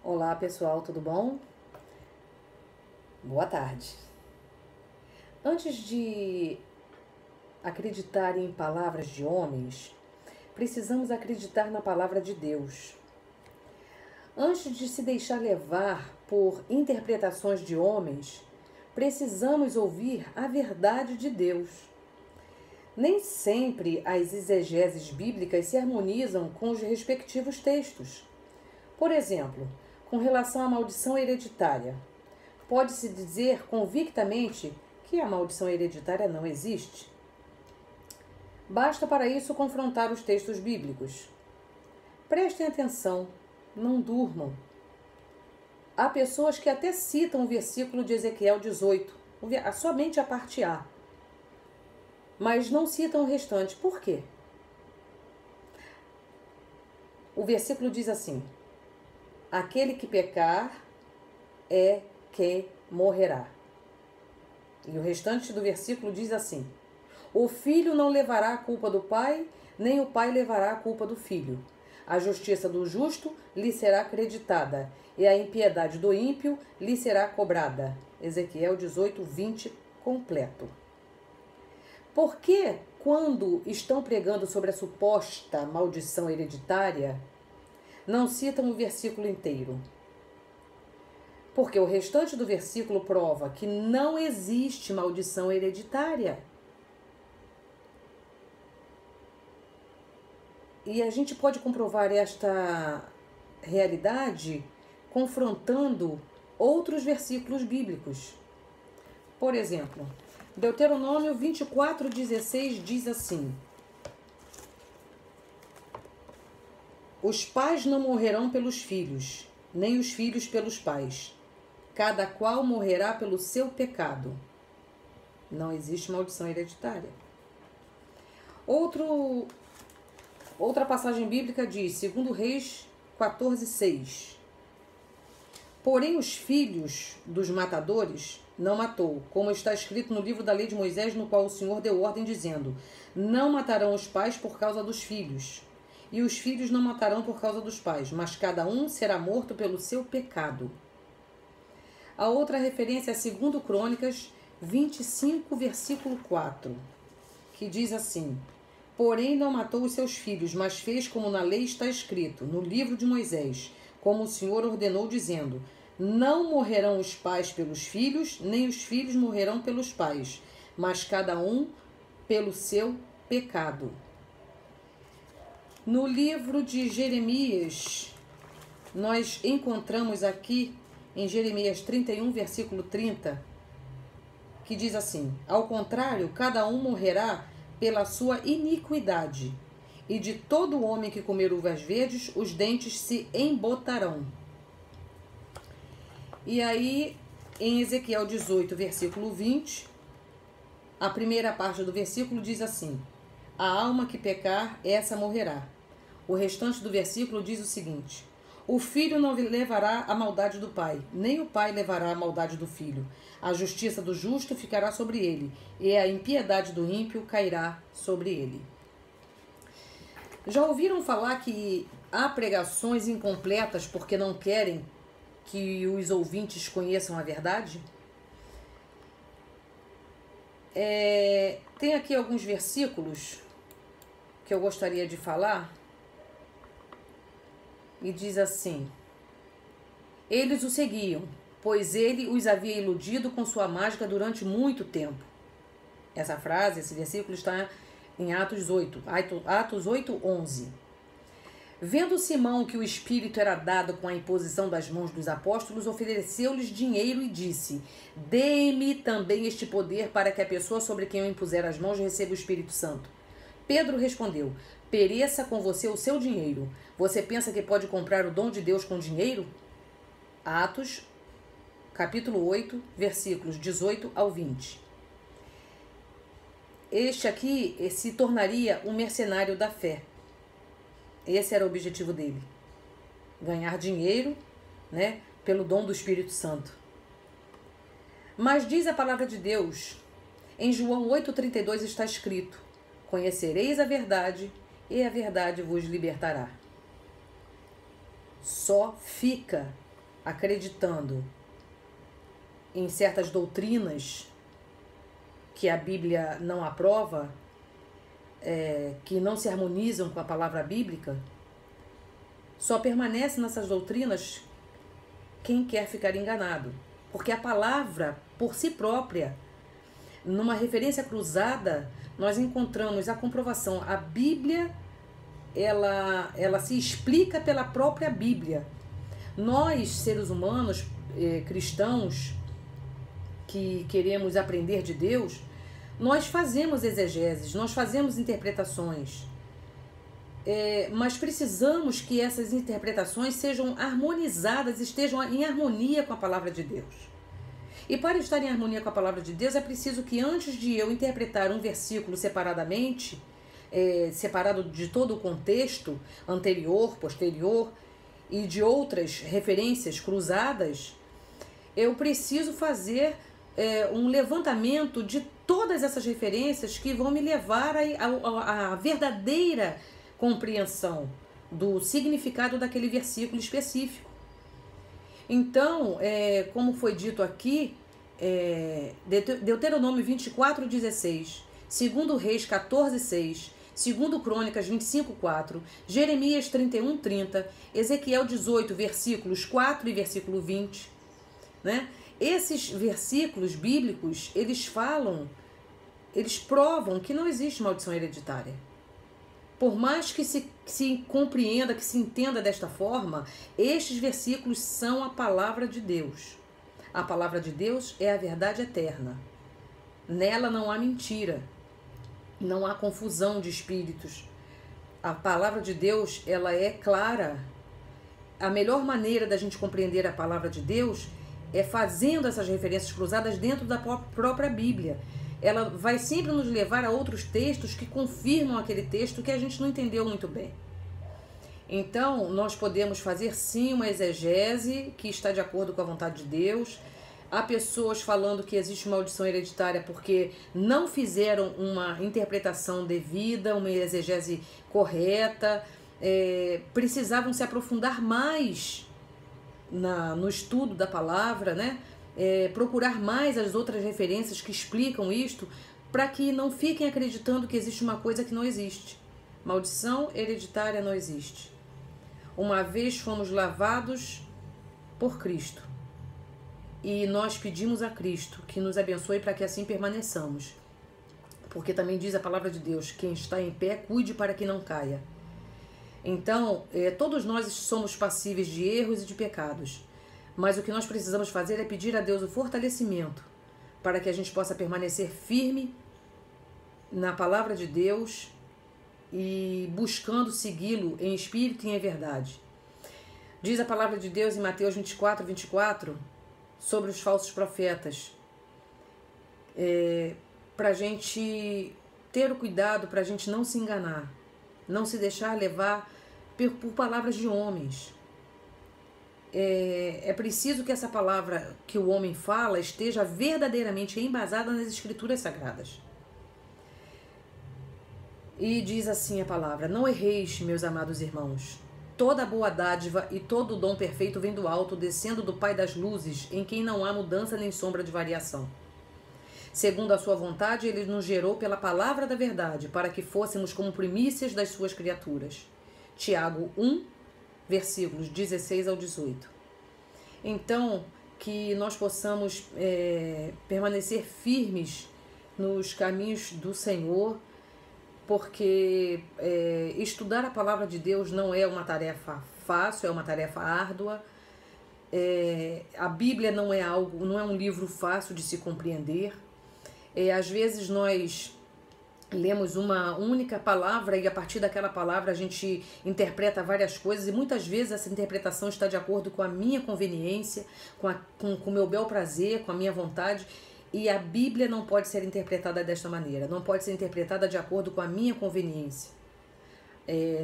Olá pessoal, tudo bom? Boa tarde. Antes de acreditar em palavras de homens, precisamos acreditar na palavra de Deus. Antes de se deixar levar por interpretações de homens, precisamos ouvir a verdade de Deus. Nem sempre as exegeses bíblicas se harmonizam com os respectivos textos. Por exemplo, com relação à maldição hereditária, pode-se dizer convictamente que a maldição hereditária não existe? Basta para isso confrontar os textos bíblicos. Prestem atenção, não durmam. Há pessoas que até citam o versículo de Ezequiel 18, somente a parte A, mas não citam o restante. Por quê? O versículo diz assim: aquele que pecar é que morrerá. E o restante do versículo diz assim: o filho não levará a culpa do pai, nem o pai levará a culpa do filho. A justiça do justo lhe será acreditada, e a impiedade do ímpio lhe será cobrada. Ezequiel 18, 20, completo. Por que, quando estão pregando sobre a suposta maldição hereditária, não citam o versículo inteiro? Porque o restante do versículo prova que não existe maldição hereditária. E a gente pode comprovar esta realidade confrontando outros versículos bíblicos. Por exemplo, Deuteronômio 24:16 diz assim: os pais não morrerão pelos filhos, nem os filhos pelos pais. Cada qual morrerá pelo seu pecado. Não existe maldição hereditária. Outra passagem bíblica diz, 2 Reis 14:6. Porém os filhos dos matadores não matou, como está escrito no livro da lei de Moisés, no qual o Senhor deu ordem, dizendo: não matarão os pais por causa dos filhos, e os filhos não matarão por causa dos pais, mas cada um será morto pelo seu pecado. A outra referência é 2 Crônicas 25, versículo 4, que diz assim: porém não matou os seus filhos, mas fez como na lei está escrito, no livro de Moisés, como o Senhor ordenou, dizendo: não morrerão os pais pelos filhos, nem os filhos morrerão pelos pais, mas cada um pelo seu pecado. No livro de Jeremias, nós encontramos aqui, em Jeremias 31, versículo 30, que diz assim: ao contrário, cada um morrerá pela sua iniquidade, e de todo homem que comer uvas verdes, os dentes se embotarão. E aí, em Ezequiel 18, versículo 20, a primeira parte do versículo diz assim: a alma que pecar, essa morrerá. O restante do versículo diz o seguinte: o filho não levará a maldade do pai, nem o pai levará a maldade do filho. A justiça do justo ficará sobre ele, e a impiedade do ímpio cairá sobre ele. Já ouviram falar que há pregações incompletas porque não querem que os ouvintes conheçam a verdade? Tem aqui alguns versículos que eu gostaria de falar. E diz assim: eles o seguiam, pois ele os havia iludido com sua mágica durante muito tempo. Essa frase, esse versículo está em Atos 8:11. Vendo Simão que o Espírito era dado com a imposição das mãos dos apóstolos, ofereceu-lhes dinheiro e disse: dê-me também este poder para que a pessoa sobre quem eu impuser as mãos receba o Espírito Santo. Pedro respondeu: pereça com você o seu dinheiro. Você pensa que pode comprar o dom de Deus com dinheiro? Atos, capítulo 8, versículos 18 ao 20. Este aqui se tornaria um mercenário da fé. Esse era o objetivo dele. Ganhar dinheiro, pelo dom do Espírito Santo. Mas diz a palavra de Deus, em João 8,32 está escrito: conhecereis a verdade, e a verdade vos libertará. Só fica acreditando em certas doutrinas que a Bíblia não aprova, que não se harmonizam com a palavra bíblica, só permanece nessas doutrinas quem quer ficar enganado. Porque a palavra, por si própria, numa referência cruzada, nós encontramos a comprovação. A Bíblia, ela se explica pela própria Bíblia. Nós, seres humanos, cristãos, que queremos aprender de Deus, nós fazemos exegeses, nós fazemos interpretações. Mas precisamos que essas interpretações sejam harmonizadas, estejam em harmonia com a palavra de Deus. E para estar em harmonia com a palavra de Deus, é preciso que antes de eu interpretar um versículo separadamente, separado de todo o contexto anterior, posterior e de outras referências cruzadas, eu preciso fazer um levantamento de todas essas referências que vão me levar à verdadeira compreensão do significado daquele versículo específico. Então, como foi dito aqui, Deuteronômio 24:16, 2 Reis 14:6, 2 Crônicas 25:4, Jeremias 31:30, Ezequiel 18, versículos 4 e versículo 20, né? Esses versículos bíblicos, eles provam que não existe maldição hereditária. Por mais que se compreenda, que se entenda desta forma, estes versículos são a palavra de Deus. A palavra de Deus é a verdade eterna. Nela não há mentira, não há confusão de espíritos. A palavra de Deus, ela é clara. A melhor maneira da gente compreender a palavra de Deus é fazendo essas referências cruzadas dentro da própria Bíblia. Ela vai sempre nos levar a outros textos que confirmam aquele texto que a gente não entendeu muito bem. Então, nós podemos fazer sim uma exegese que está de acordo com a vontade de Deus. Há pessoas falando que existe maldição hereditária porque não fizeram uma interpretação devida, uma exegese correta, precisavam se aprofundar mais no estudo da palavra, né? Procurar mais as outras referências que explicam isto, para que não fiquem acreditando que existe uma coisa que não existe. Maldição hereditária não existe. Uma vez fomos lavados por Cristo e nós pedimos a Cristo que nos abençoe para que assim permaneçamos, porque também diz a palavra de Deus: quem está em pé, cuide para que não caia. Então, todos nós somos passíveis de erros e de pecados, mas o que nós precisamos fazer é pedir a Deus o fortalecimento para que a gente possa permanecer firme na palavra de Deus e buscando segui-lo em espírito e em verdade. Diz a palavra de Deus em Mateus 24:24 sobre os falsos profetas, para a gente ter o cuidado, para a gente não se enganar, não se deixar levar por palavras de homens. É preciso que essa palavra que o homem fala esteja verdadeiramente embasada nas Escrituras Sagradas. E diz assim a palavra: não erreis, meus amados irmãos. Toda boa dádiva e todo dom perfeito vem do alto, descendo do Pai das luzes, em quem não há mudança nem sombra de variação. Segundo a sua vontade, ele nos gerou pela palavra da verdade, para que fôssemos como primícias das suas criaturas. Tiago 1, versículos 16 ao 18. Então, que nós possamos permanecer firmes nos caminhos do Senhor, porque estudar a palavra de Deus não é uma tarefa fácil, é uma tarefa árdua. A Bíblia não é um livro fácil de se compreender. Às vezes nós lemos uma única palavra e a partir daquela palavra a gente interpreta várias coisas e muitas vezes essa interpretação está de acordo com a minha conveniência, com o meu bel prazer, com a minha vontade. E a Bíblia não pode ser interpretada desta maneira, não pode ser interpretada de acordo com a minha conveniência.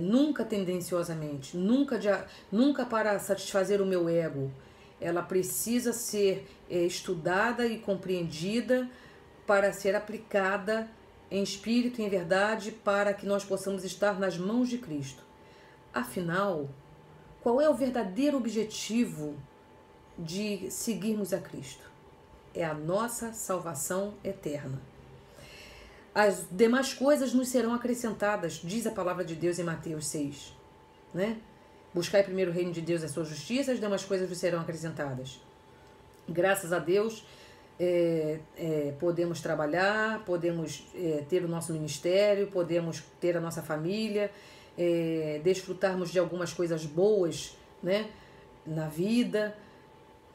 Nunca tendenciosamente, nunca para satisfazer o meu ego. Ela precisa ser estudada e compreendida para ser aplicada em espírito e em verdade, para que nós possamos estar nas mãos de Cristo. Afinal, qual é o verdadeiro objetivo de seguirmos a Cristo. É a nossa salvação eterna. As demais coisas nos serão acrescentadas, diz a palavra de Deus em Mateus 6. Né? Buscai primeiro o reino de Deus e a sua justiça, as demais coisas vos serão acrescentadas. Graças a Deus, podemos trabalhar, podemos ter o nosso ministério, podemos ter a nossa família, desfrutarmos de algumas coisas boas, né, na vida,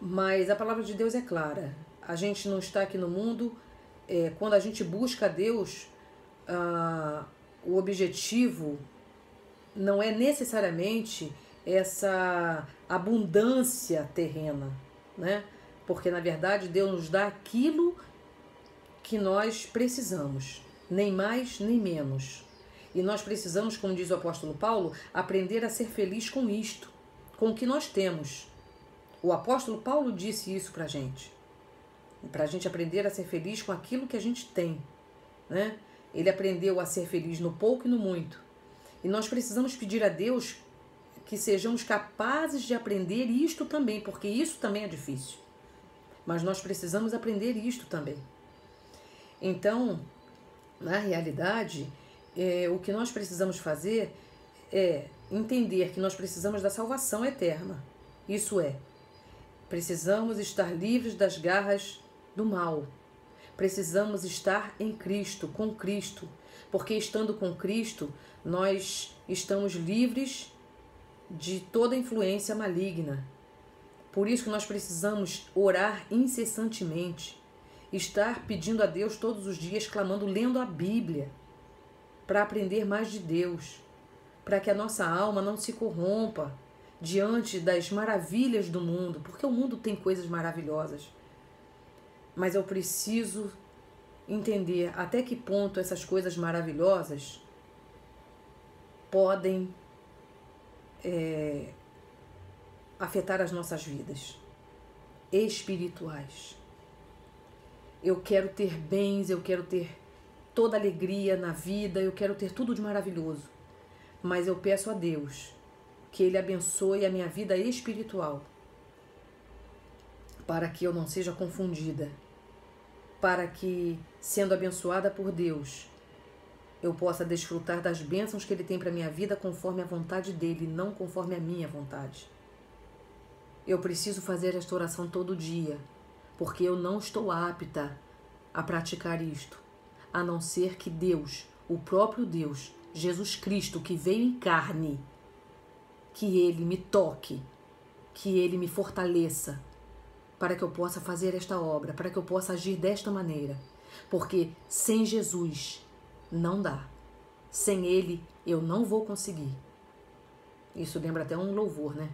mas a palavra de Deus é clara. A gente não está aqui no mundo, quando a gente busca a Deus, o objetivo não é necessariamente essa abundância terrena, né? Porque, na verdade, Deus nos dá aquilo que nós precisamos, nem mais nem menos. E nós precisamos, como diz o apóstolo Paulo, aprender a ser feliz com isto, com o que nós temos. O apóstolo Paulo disse isso pra gente aprender a ser feliz com aquilo que a gente tem, né? Ele aprendeu a ser feliz no pouco e no muito. E nós precisamos pedir a Deus que sejamos capazes de aprender isto também, porque isso também é difícil. Mas nós precisamos aprender isto também. Então, na realidade, o que nós precisamos fazer é entender que nós precisamos da salvação eterna. Isso é, precisamos estar livres das garras do mal. Precisamos estar em Cristo, com Cristo, porque estando com Cristo, nós estamos livres de toda influência maligna. Por isso que nós precisamos orar incessantemente, estar pedindo a Deus todos os dias, clamando, lendo a Bíblia, para aprender mais de Deus, para que a nossa alma não se corrompa diante das maravilhas do mundo, porque o mundo tem coisas maravilhosas. Mas eu preciso entender até que ponto essas coisas maravilhosas podem afetar as nossas vidas espirituais. Eu quero ter bens, eu quero ter toda alegria na vida, eu quero ter tudo de maravilhoso. Mas eu peço a Deus que Ele abençoe a minha vida espiritual, para que eu não seja confundida, para que, sendo abençoada por Deus, eu possa desfrutar das bênçãos que Ele tem para a minha vida conforme a vontade dEle, não conforme a minha vontade. Eu preciso fazer esta oração todo dia, porque eu não estou apta a praticar isto, a não ser que Deus, o próprio Deus, Jesus Cristo, que veio em carne, que Ele me toque, que Ele me fortaleça, para que eu possa fazer esta obra, para que eu possa agir desta maneira. Porque sem Jesus não dá. Sem Ele eu não vou conseguir. Isso lembra até um louvor, né?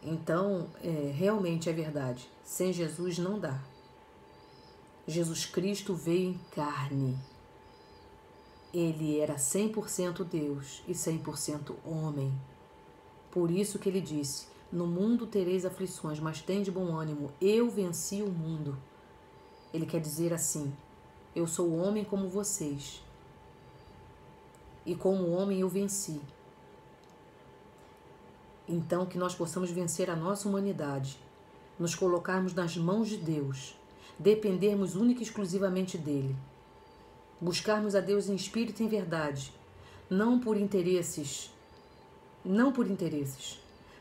Então, realmente é verdade. Sem Jesus não dá. Jesus Cristo veio em carne. Ele era 100% Deus e 100% homem. Por isso que Ele disse: no mundo tereis aflições, mas tende bom ânimo, eu venci o mundo. Ele quer dizer assim: eu sou homem como vocês, e como homem eu venci. Então, que nós possamos vencer a nossa humanidade, nos colocarmos nas mãos de Deus, dependermos única e exclusivamente dEle, buscarmos a Deus em espírito e em verdade, não por interesses,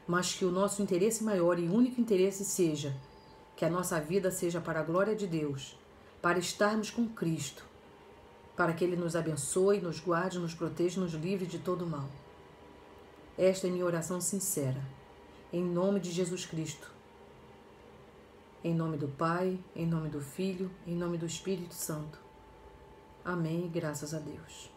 mas que o nosso interesse maior e único interesse seja que a nossa vida seja para a glória de Deus, para estarmos com Cristo, para que Ele nos abençoe, nos guarde, nos proteja, nos livre de todo mal. Esta é minha oração sincera, em nome de Jesus Cristo, em nome do Pai, em nome do Filho, em nome do Espírito Santo. Amém, graças a Deus.